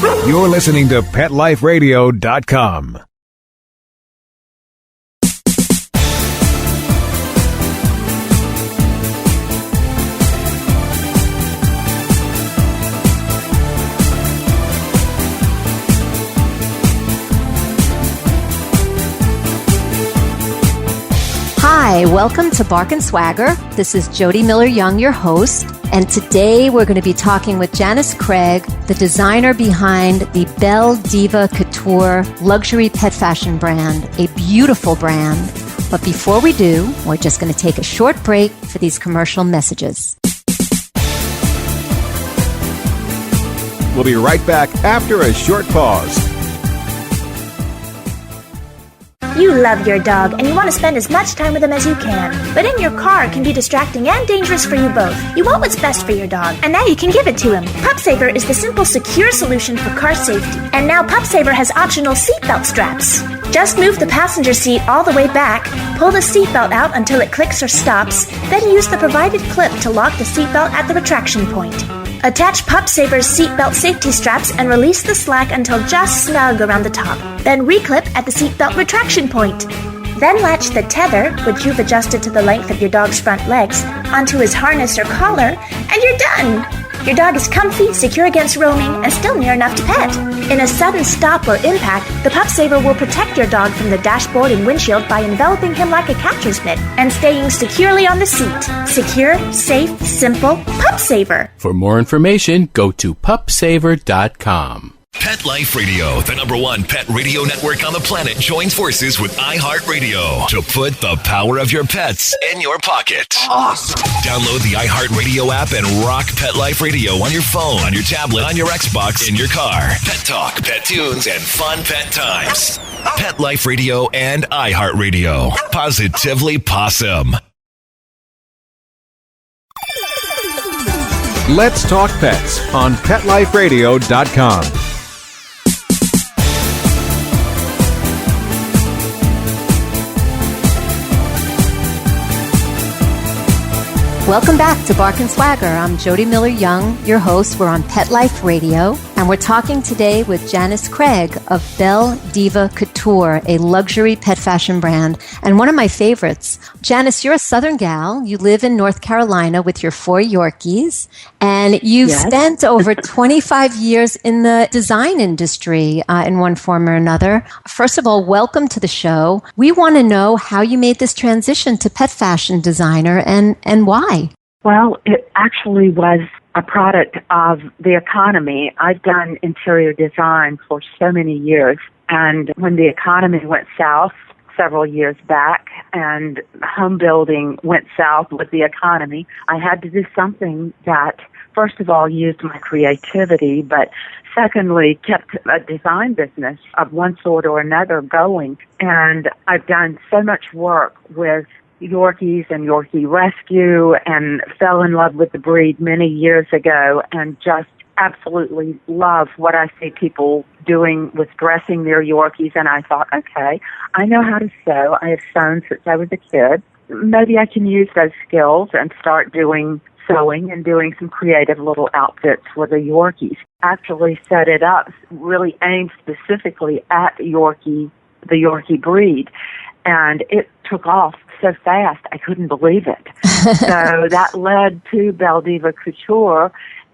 You're listening to PetLifeRadio.com. Hi, welcome to Bark and Swagger. This is Jody Miller-Young, your host, and today we're going to be talking with Janice Craig, the designer behind the Belle Diva Couture luxury pet fashion brand, a beautiful brand. But before we do, we're just going to take a short break for these commercial messages. We'll be right back after a short pause. You love your dog and you want to spend as much time with him as you can. But in your car can be distracting and dangerous for you both. You want what's best for your dog, and now you can give it to him. PupSaver is the simple, secure solution for car safety. And now PupSaver has optional seatbelt straps. Just move the passenger seat all the way back, pull the seatbelt out until it clicks or stops, then use the provided clip to lock the seatbelt at the retraction point. Attach PupSaver's seatbelt safety straps and release the slack until just snug around the top. Then reclip at the seatbelt retraction point. Then latch the tether, which you've adjusted to the length of your dog's front legs, onto his harness or collar, and you're done! Your dog is comfy, secure against roaming, and still near enough to pet. In a sudden stop or impact, the PupSaver will protect your dog from the dashboard and windshield by enveloping him like a catcher's mitt and staying securely on the seat. Secure, safe, simple, PupSaver. For more information, go to pupsaver.com. Pet Life Radio, the #1 pet radio network on the planet, joins forces with iHeartRadio to put the power of your pets in your pocket. Awesome! Download the iHeartRadio app and rock Pet Life Radio on your phone, on your tablet, on your Xbox, in your car. Pet talk, pet tunes, and fun pet times. Pet Life Radio and iHeartRadio. Positively Possum. Let's talk pets on PetLifeRadio.com. Welcome back to Bark and Swagger. I'm Jody Miller-Young, your host. We're on Pet Life Radio, and we're talking today with Janice Craig of Belle Diva Couture, a luxury pet fashion brand, and one of my favorites. Janice, you're a Southern gal. You live in North Carolina with your 4 Yorkies, and you've spent over 25 years in the design industry in one form or another. First of all, welcome to the show. We want to know how you made this transition to pet fashion designer and why. Well, it actually was a product of the economy. I've done interior design for so many years, and when the economy went south several years back and home building went south with the economy, I had to do something that, first of all, used my creativity, but secondly, kept a design business of one sort or another going. And I've done so much work with Yorkies and Yorkie Rescue and fell in love with the breed many years ago and just absolutely love what I see people doing with dressing their Yorkies. And I thought, okay, I know how to sew. I have sewn since I was a kid. Maybe I can use those skills and start doing sewing and doing some creative little outfits for the Yorkies. Actually set it up really aimed specifically at the Yorkie breed. And it took off so fast, I couldn't believe it. So that led to Belle Diva Couture,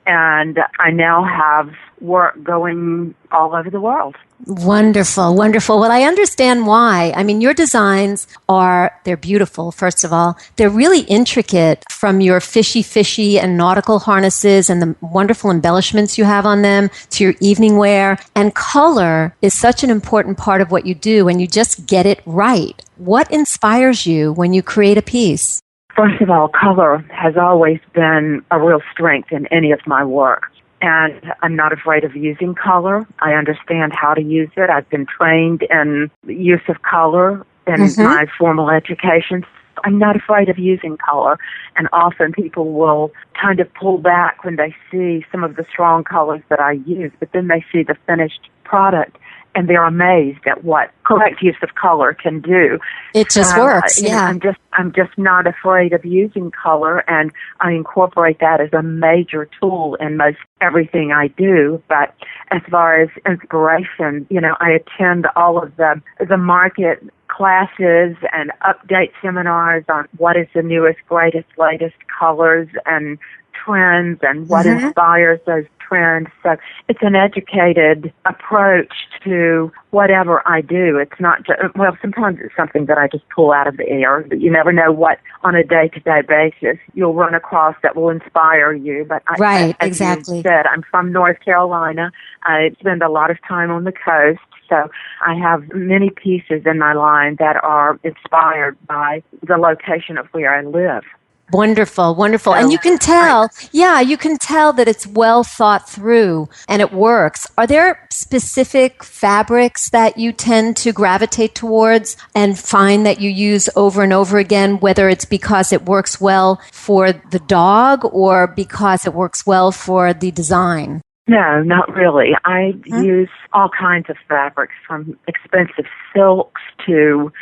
and I now have work going all over the world. Wonderful, wonderful. Well, I understand why. I mean, your designs they're beautiful, first of all. They're really intricate, from your fishy and nautical harnesses and the wonderful embellishments you have on them to your evening wear. And color is such an important part of what you do, and you just get it right. What inspires you when you create a piece? First of all, color has always been a real strength in any of my work. And I'm not afraid of using color. I understand how to use it. I've been trained in the use of color in my formal education. I'm not afraid of using color. And often people will kind of pull back when they see some of the strong colors that I use, but then they see the finished product and they're amazed at what correct use of color can do. It just works, yeah. I'm just not afraid of using color, and I incorporate that as a major tool in most everything I do. But as far as inspiration, I attend all of the market classes and update seminars on what is the newest, greatest, latest colors and trends and what inspires those trends. So it's an educated approach to whatever I do. It's not just, sometimes it's something that I just pull out of the air, but you never know what on a day-to-day basis you'll run across that will inspire you. But right, as exactly. you said, I'm from North Carolina. I spend a lot of time on the coast. So I have many pieces in my line that are inspired by the location of where I live. Wonderful, wonderful. So, and you can tell, you can tell that it's well thought through and it works. Are there specific fabrics that you tend to gravitate towards and find that you use over and over again, whether it's because it works well for the dog or because it works well for the design? No, not really. I use all kinds of fabrics, from expensive silks to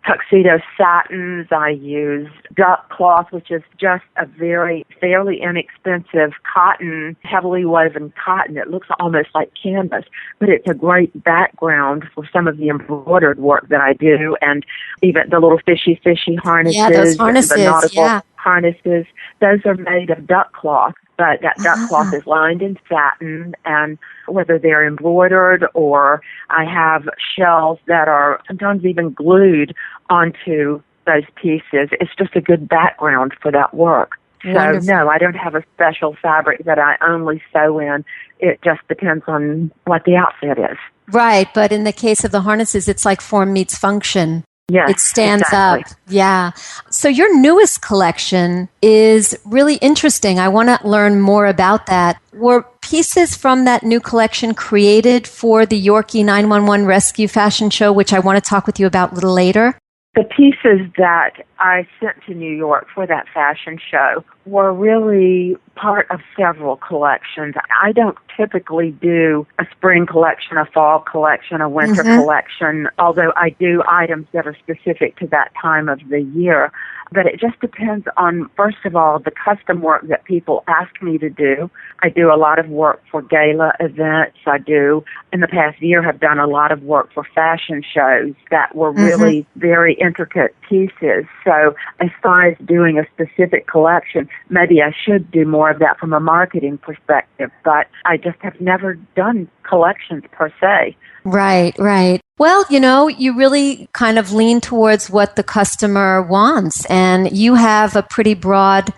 tuxedo satins. I use duck cloth, which is just a fairly inexpensive cotton, heavily woven cotton. It looks almost like canvas, but it's a great background for some of the embroidered work that I do, and even the little fishy harnesses. Yeah, those harnesses, the nautical harnesses. Those are made of duck cloth. But that duck cloth is lined in satin, and whether they're embroidered or I have shells that are sometimes even glued onto those pieces, it's just a good background for that work. Wonderful. So, no, I don't have a special fabric that I only sew in. It just depends on what the outfit is. Right, but in the case of the harnesses, it's like form meets function. Yes, it stands exactly. up. Yeah. So your newest collection is really interesting. I want to learn more about that. Were pieces from that new collection created for the Yorkie 911 Rescue Fashion Show, which I want to talk with you about a little later? The pieces that I sent to New York for that fashion show were really part of several collections. I don't typically do a spring collection, a fall collection, a winter collection, although I do items that are specific to that time of the year. But it just depends on, first of all, the custom work that people ask me to do. I do a lot of work for gala events. I do, in the past year, have done a lot of work for fashion shows that were really very intricate pieces. So as far as doing a specific collection, maybe I should do more of that from a marketing perspective, but I just have never done collections per se. Right, right. Well, you really kind of lean towards what the customer wants, and you have a pretty broad,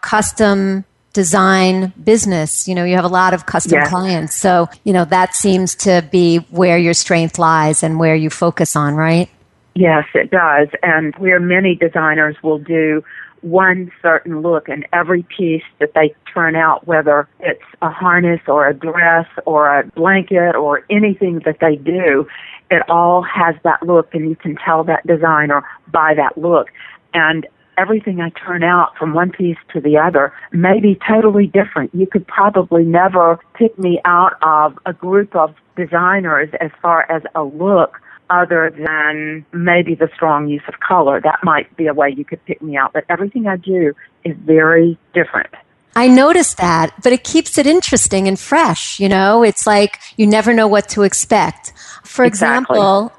custom design business. You have a lot of custom clients. So, that seems to be where your strength lies and where you focus on, right? Yes, it does. And where many designers will do one certain look in every piece that they turn out, whether it's a harness or a dress or a blanket or anything that they do, it all has that look, and you can tell that designer by that look. And everything I turn out from one piece to the other may be totally different. You could probably never pick me out of a group of designers as far as a look other than maybe the strong use of color. That might be a way you could pick me out, but everything I do is very different. I noticed that, but it keeps it interesting and fresh, It's like you never know what to expect. For example,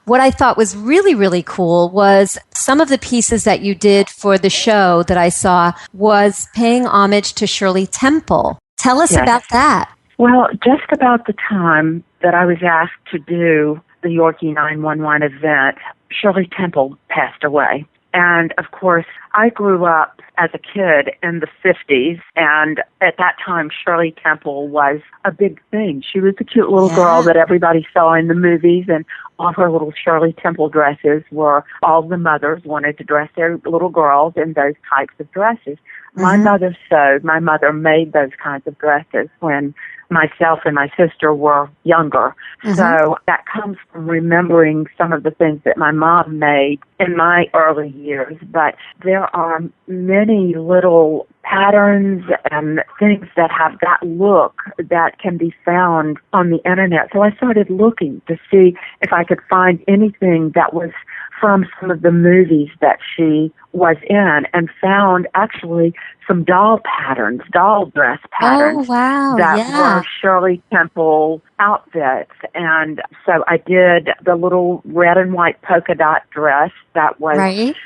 what I thought was really, really cool was some of the pieces that you did for the show that I saw was paying homage to Shirley Temple. Tell us about that. Well, just about the time that I was asked to do the Yorkie 911 event, Shirley Temple passed away. And, of course, I grew up as a kid in the 50s, and at that time, Shirley Temple was a big thing. She was the cute little girl that everybody saw in the movies, and all her little Shirley Temple dresses were, all the mothers wanted to dress their little girls in those types of dresses. My mother sewed. My mother made those kinds of dresses when myself and my sister were younger. So that comes from remembering some of the things that my mom made in my early years. But there are many little patterns and things that have that look that can be found on the internet. So I started looking to see if I could find anything that was from some of the movies that she was in, and found actually some doll dress patterns that were Shirley Temple outfits. And so I did the little red and white polka dot dress that was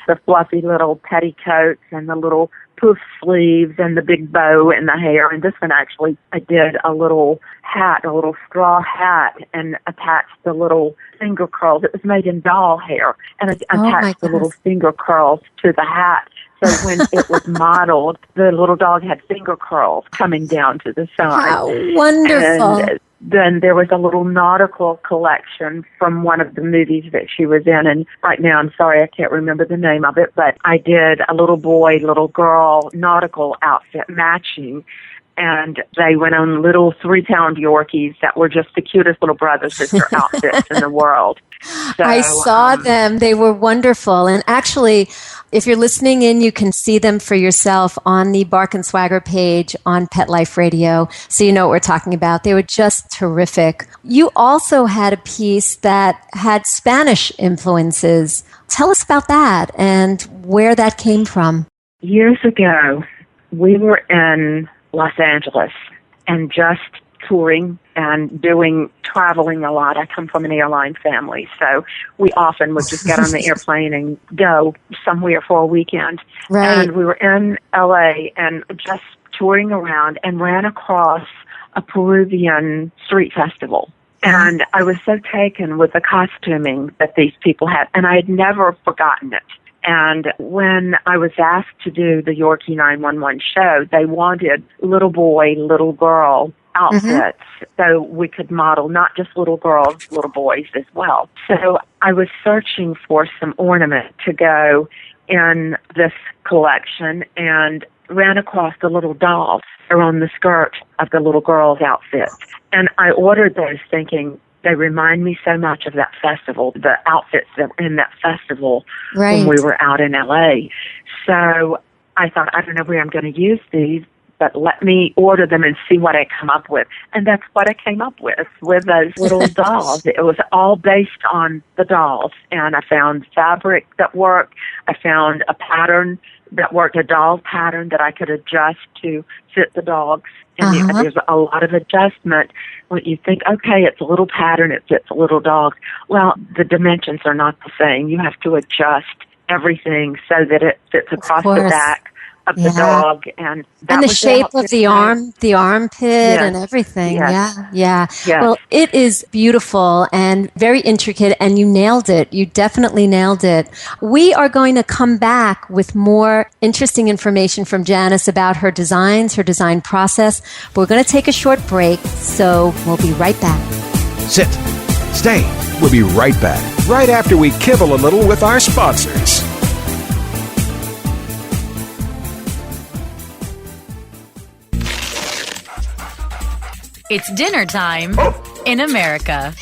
the fluffy little petticoats and the little poof sleeves and the big bow in the hair. And this one actually, I did a little hat, a little straw hat, and attached the little finger curls. It was made in doll hair, and I attached the little finger curls to the hat. So when it was modeled, the little dog had finger curls coming down to the side. How wonderful. And then there was a little nautical collection from one of the movies that she was in. And right now, I'm sorry, I can't remember the name of it, but I did a little boy, little girl nautical outfit matching. And they went on little 3-pound Yorkies that were just the cutest little brother-sister outfits in the world. So, I saw them. They were wonderful. And actually, if you're listening in, you can see them for yourself on the Bark and Swagger page on Pet Life Radio, so you know what we're talking about. They were just terrific. You also had a piece that had Spanish influences. Tell us about that and where that came from. Years ago, we were in Los Angeles and just touring and traveling a lot. I come from an airline family, so we often would just get on the airplane and go somewhere for a weekend. Right. And we were in LA and just touring around and ran across a Peruvian street festival. And I was so taken with the costuming that these people had, and I had never forgotten it. And when I was asked to do the Yorkie 911 show, they wanted little boy, little girl outfits so we could model not just little girls, little boys as well. So I was searching for some ornament to go in this collection and ran across the little dolls around the skirt of the little girl's outfit. And I ordered those thinking, they remind me so much of that festival, the outfits that were in that festival when we were out in L.A. So I thought, I don't know where I'm going to use these, but let me order them and see what I come up with. And that's what I came up with those little dolls. It was all based on the dolls. And I found fabric that worked. I found a pattern that worked, a doll pattern that I could adjust to fit the dogs. And there's a lot of adjustment when you think, okay, it's a little pattern, it fits a little dog. Well, the dimensions are not the same. You have to adjust everything so that it fits across the back of the dog, and the shape of the arm, the armpit, and everything. Yeah. Well, it is beautiful and very intricate, and you nailed it. You definitely nailed it. We are going to come back with more interesting information from Janice about her designs, her design process. But we're going to take a short break, so we'll be right back. Sit. Stay. We'll be right back, right after we kibble a little with our sponsors. It's dinner time in America,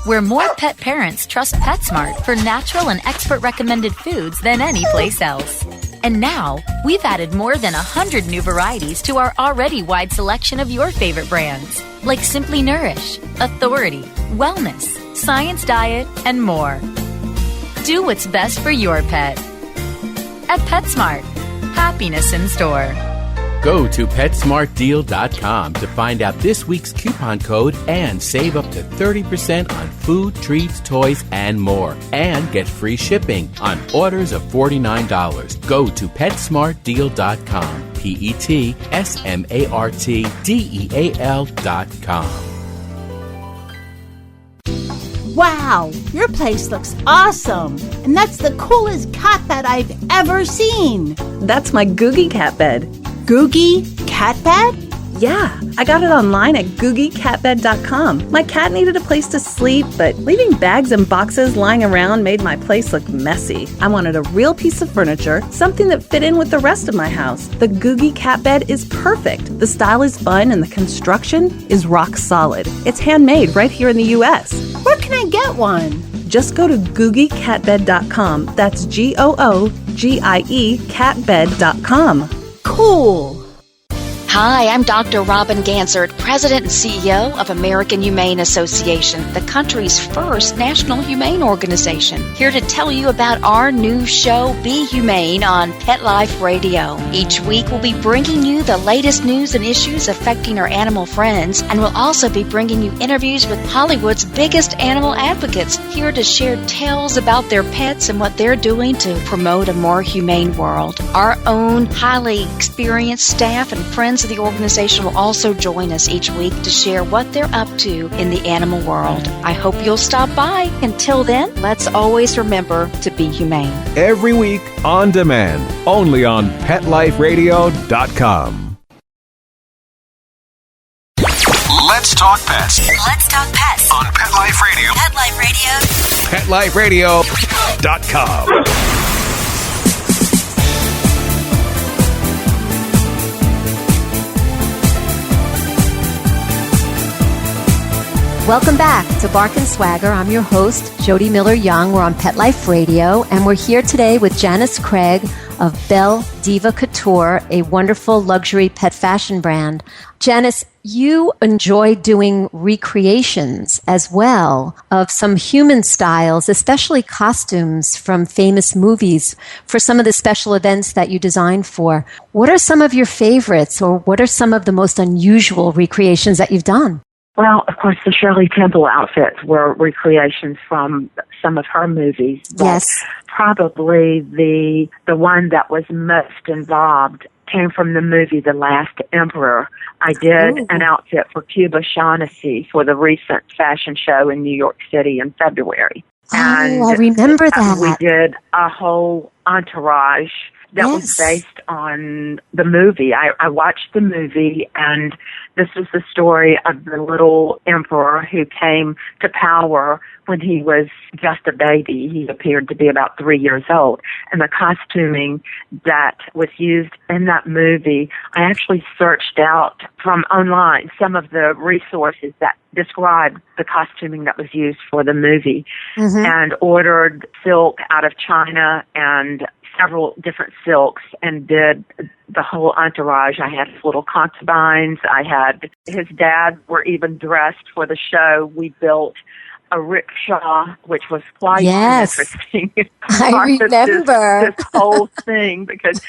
where more pet parents trust PetSmart for natural and expert recommended foods than any place else. And now, we've added more than 100 new varieties to our already wide selection of your favorite brands, like Simply Nourish, Authority, Wellness, Science Diet, and more. Do what's best for your pet. At PetSmart, happiness in store. Go to PetSmartDeal.com to find out this week's coupon code and save up to 30% on food, treats, toys, and more. And get free shipping on orders of $49. Go to PetSmartDeal.com. PetSmartDeal.com. Wow, your place looks awesome. And that's the coolest cat bed I've ever seen. That's my Googie cat bed. Googie cat bed? Yeah, I got it online at googiecatbed.com. My cat needed a place to sleep, but leaving bags and boxes lying around made my place look messy. I wanted a real piece of furniture, something that fit in with the rest of my house. The Googie cat bed is perfect. The style is fun and the construction is rock solid. It's handmade right here in the U.S. Where can I get one? Just go to googiecatbed.com. That's GOOGIE catbed.com. Cool. Hi, I'm Dr. Robin Gansert, President and CEO of American Humane Association, the country's first national humane organization. Here to tell you about our new show, Be Humane, on Pet Life Radio. Each week, we'll be bringing you the latest news and issues affecting our animal friends, and we'll also be bringing you interviews with Hollywood's biggest animal advocates, here to share tales about their pets and what they're doing to promote a more humane world. Our own highly experienced staff and friends of the organization will also join us each week to share what they're up to in the animal world. I hope you'll stop by. Until then, let's always remember to be humane. Every week on demand, only on PetLifeRadio.com. Let's talk pets Let's talk pets on Pet Life Radio. Pet Life Radio. PetLifeRadio.com. Welcome back to Bark and Swagger. I'm your host, Jody Miller-Young. We're on Pet Life Radio, and we're here today with Janice Craig of Belle Diva Couture, a wonderful luxury pet fashion brand. Janice, you enjoy doing recreations as well of some human styles, especially costumes from famous movies for some of the special events that you design for. What are some of your favorites, or what are some of the most unusual recreations that you've done? Well, of course, the Shirley Temple outfits were recreations from some of her movies. But Yes. probably the one that was most involved came from the movie The Last Emperor. I did an outfit for Cuba Shaughnessy for the recent fashion show in New York City in February. I remember that. We did a whole entourage that was based on the movie. I watched the movie, and this was the story of the little emperor who came to power when he was just a baby. He appeared to be about 3 years old. And the costuming that was used in that movie, I actually searched out from online some of the resources that described the costuming that was used for the movie, and ordered silk out of China and several different silks, and did the whole entourage. I had his little concubines. I had his dad were even dressed for the show. We built a rickshaw, which was quite interesting. I remember this whole thing, because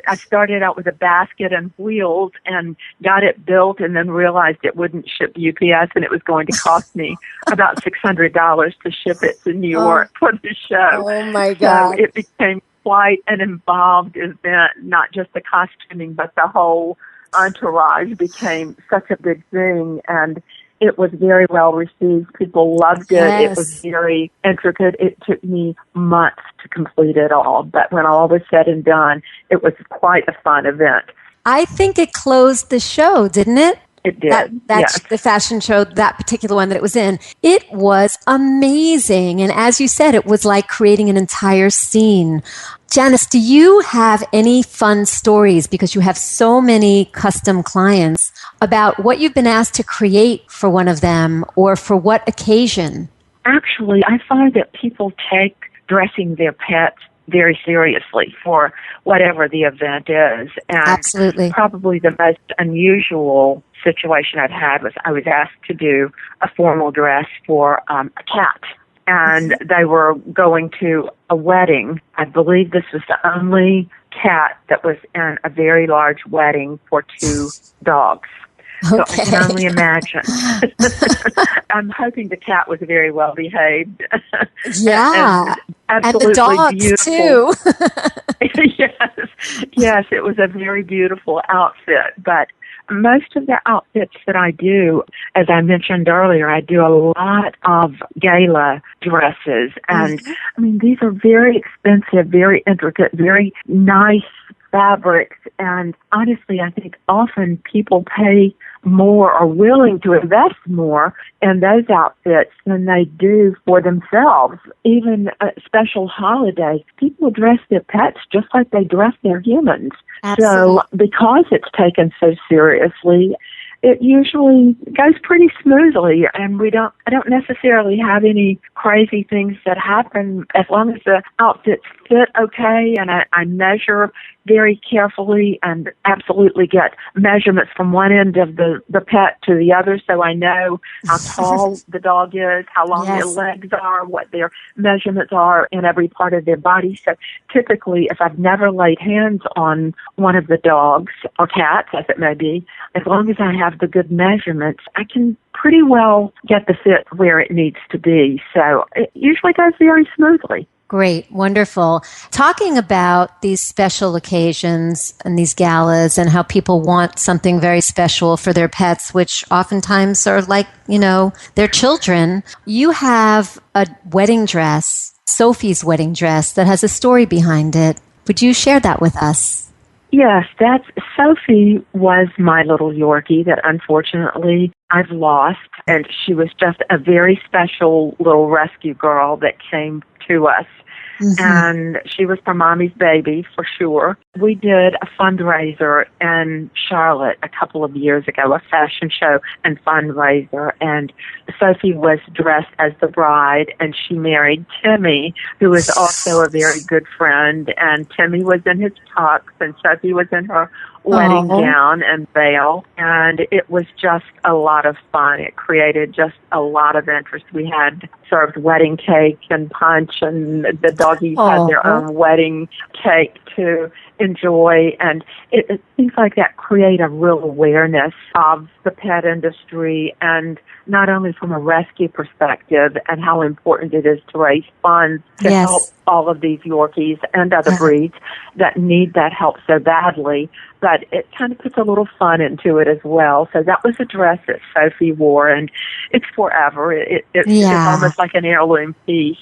I started out with a basket and wheels and got it built, and then realized it wouldn't ship UPS, and it was going to cost me about $600 to ship it to New York for the show. Oh my God. So it became quite an involved event. Not just the costuming, but the whole entourage became such a big thing, and it was very well received. People loved it. Yes. It was very intricate. It took me months to complete it all, but when all was said and done, it was quite a fun event. I think it closed the show, didn't it? It did. That's the fashion show, that particular one that it was in. It was amazing. And as you said, it was like creating an entire scene. Janice, do you have any fun stories, because you have so many custom clients, about what you've been asked to create for one of them, or for what occasion? Actually, I find that people take dressing their pets very seriously for whatever the event is. And Absolutely. Probably the most unusual situation I've had was I was asked to do a formal dress for a cat. And they were going to a wedding. I believe this was the only cat that was in a very large wedding for 2 dogs. So I can only imagine. I'm hoping the cat was very well behaved. Yeah. Absolutely and the dogs, beautiful. too. Yes, it was a very beautiful outfit. But most of the outfits that I do, as I mentioned earlier, I do a lot of gala dresses. And, I mean, these are very expensive, very intricate, very nice fabrics. And honestly, I think often people pay more or willing to invest more in those outfits than they do for themselves. Even a special holiday, people dress their pets just like they dress their humans. Absolutely. So because it's taken so seriously, it usually goes pretty smoothly, and I don't necessarily have any crazy things that happen as long as the outfits fit okay, and I measure very carefully and absolutely get measurements from one end of the pet to the other, so I know how tall the dog is, how long their legs are, what their measurements are in every part of their body. So typically, if I've never laid hands on one of the dogs or cats, as it may be, as long as I have the good measurements, I can pretty well get the fit where it needs to be. So it usually goes very smoothly. Great. Wonderful. Talking about these special occasions and these galas and how people want something very special for their pets, which oftentimes are like, their children. You have a wedding dress, Sophie's wedding dress, that has a story behind it. Would you share that with us? Yes, Sophie was my little Yorkie that unfortunately I've lost, and she was just a very special little rescue girl that came to us. Mm-hmm. And she was her mommy's baby for sure. We did a fundraiser in Charlotte a couple of years ago, a fashion show and fundraiser, and Sophie was dressed as the bride, and she married Timmy, who was also a very good friend, and Timmy was in his tux, and Sophie was in her wedding gown and veil, and it was just a lot of fun. It created just a lot of interest. We had served wedding cake and punch, and the doggies had their own wedding cake to enjoy, and things like that create a real awareness of the pet industry, and not only from a rescue perspective and how important it is to raise funds to help all of these Yorkies and other breeds that need that help so badly, but it kind of puts a little fun into it as well. So that was a dress that Sophie wore, and it's forever. It's almost like an heirloom piece.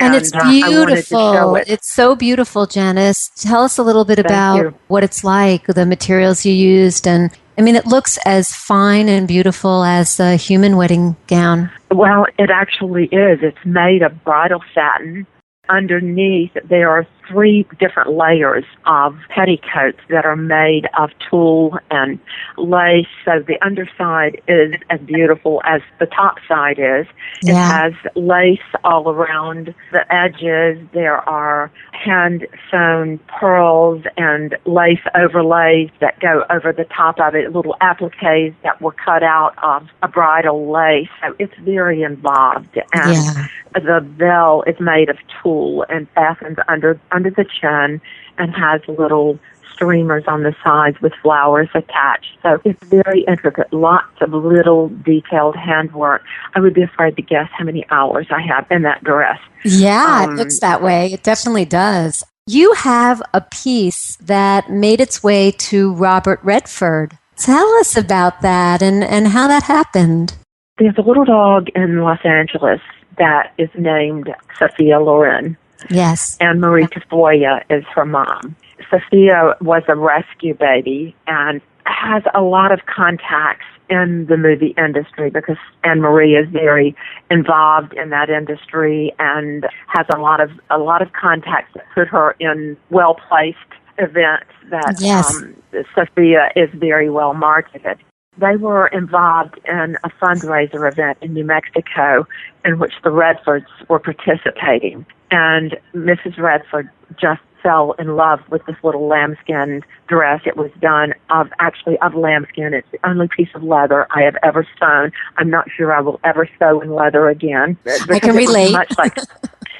And it's beautiful. It's so beautiful, Janice. Tell us a little bit about what it's like, the materials you used. And I mean, it looks as fine and beautiful as a human wedding gown. Well, it actually is. It's made of bridal satin. Underneath, there are 3 different layers of petticoats that are made of tulle and lace. So the underside is as beautiful as the top side is. It has lace all around the edges. There are hand-sewn pearls and lace overlays that go over the top of it, little appliques that were cut out of a bridal lace. So it's very involved. And the veil is made of tulle and fastens under the chin and has little streamers on the sides with flowers attached. So it's very intricate, lots of little detailed handwork. I would be afraid to guess how many hours I have in that dress. Yeah, it looks that way. It definitely does. You have a piece that made its way to Robert Redford. Tell us about that and how that happened. There's a little dog in Los Angeles that is named Sophia Loren. Yes. And Marie Tafoya is her mom. Sophia was a rescue baby and has a lot of contacts in the movie industry because Anne-Marie is very involved in that industry and has a lot of contacts that put her in well-placed events that Sophia is very well marketed. They were involved in a fundraiser event in New Mexico in which the Redfords were participating. And Mrs. Redford just fell in love with this little lambskin dress. It was done of lambskin. It's the only piece of leather I have ever sewn. I'm not sure I will ever sew in leather again. I can relate.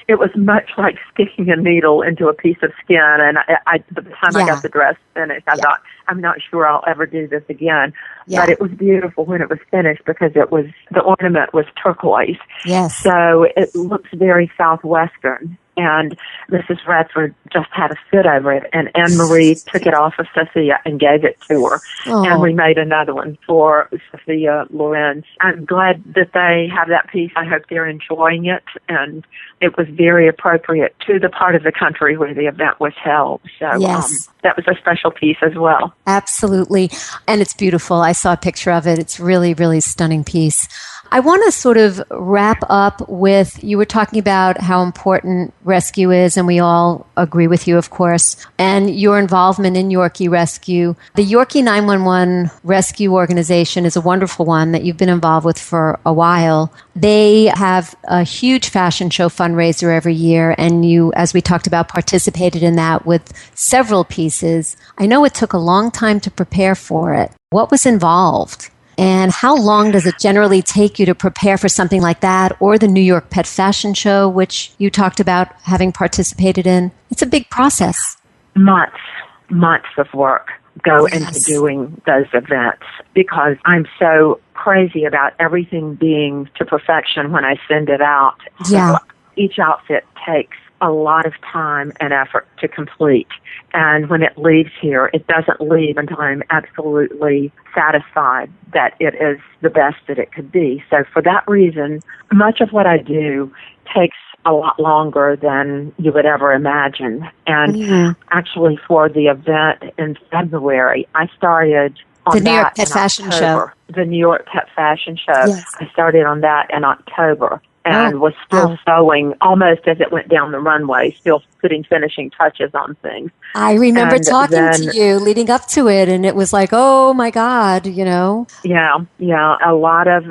It was much like sticking a needle into a piece of skin, and I by the time I got the dress finished, I thought, I'm not sure I'll ever do this again. But it was beautiful when it was finished because the ornament was turquoise. Yes. So it looks very Southwestern. And Mrs. Radford just had a fit over it, and Anne-Marie took it off of Sophia and gave it to her. Oh. And we made another one for Sophia Lorenz. I'm glad that they have that piece. I hope they're enjoying it, and it was very appropriate to the part of the country where the event was held. So yes. That was a special piece as well. Absolutely. And it's beautiful. I saw a picture of it. It's really, really stunning piece. I want to sort of wrap up with, you were talking about how important rescue is, and we all agree with you, of course, and your involvement in Yorkie Rescue. The Yorkie 911 Rescue Organization is a wonderful one that you've been involved with for a while. They have a huge fashion show fundraiser every year, and you, as we talked about, participated in that with several pieces. I know it took a long time to prepare for it. What was involved? And how long does it generally take you to prepare for something like that, or the New York Pet Fashion Show, which you talked about having participated in? It's a big process. Months of work go into doing those events, because I'm so crazy about everything being to perfection when I send it out. Yeah. So each outfit takes a lot of time and effort to complete. And when it leaves here, it doesn't leave until I'm absolutely satisfied that it is the best that it could be. So for that reason, much of what I do takes a lot longer than you would ever imagine. And actually for the event in February, I started on the New York Pet Fashion Show. The New York Pet Fashion Show. Yes. I started on that in October. And was still sewing almost as it went down the runway, still putting finishing touches on things. I remember talking to you leading up to it, and it was like, oh my God, you know? Yeah, a lot of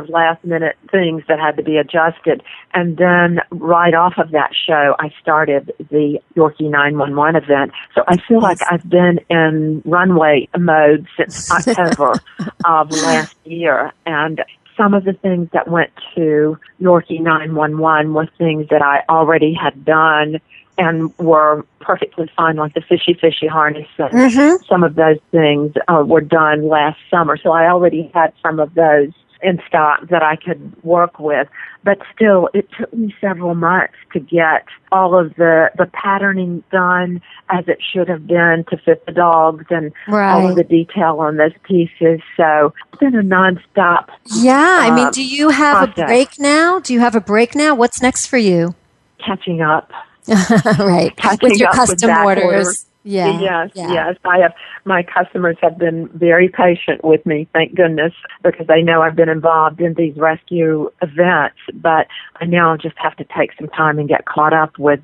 last minute things that had to be adjusted. And then right off of that show, I started the Yorkie 911 event. So I feel like I've been in runway mode since October of last year. And some of the things that went to Yorkie 911 were things that I already had done and were perfectly fine, like the fishy harness. Some of those things were done last summer, so I already had some of those in stock that I could work with. But still, it took me several months to get all of the patterning done as it should have been to fit the dogs and all of the detail on those pieces. So it's been a nonstop. Yeah, I mean, do you have a break now? What's next for you? Catching up. Right. With your custom orders. Yes. I have. My customers have been very patient with me, thank goodness, because they know I've been involved in these rescue events. But I now just have to take some time and get caught up with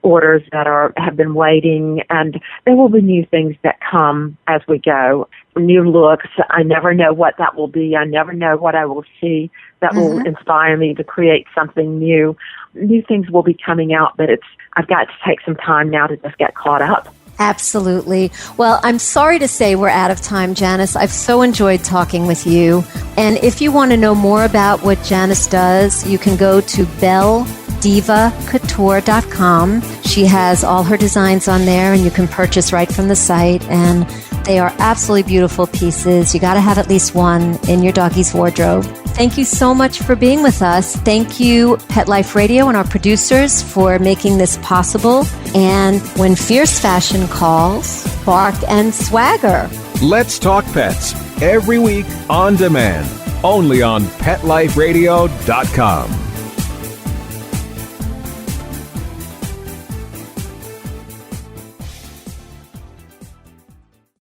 orders that have been waiting, and there will be new things that come as we go. New looks. I never know what that will be. I never know what I will see that will inspire me to create something new. New things will be coming out, but I've got to take some time now to just get caught up. Absolutely. Well, I'm sorry to say we're out of time, Janice. I've so enjoyed talking with you. And if you want to know more about what Janice does, you can go to BelleDivaCouture.com. She has all her designs on there, and you can purchase right from the site. And they are absolutely beautiful pieces. You got to have at least one in your doggy's wardrobe. Thank you so much for being with us. Thank you, Pet Life Radio and our producers, for making this possible. And when fierce fashion calls, bark and swagger. Let's talk pets every week on demand, only on PetLifeRadio.com.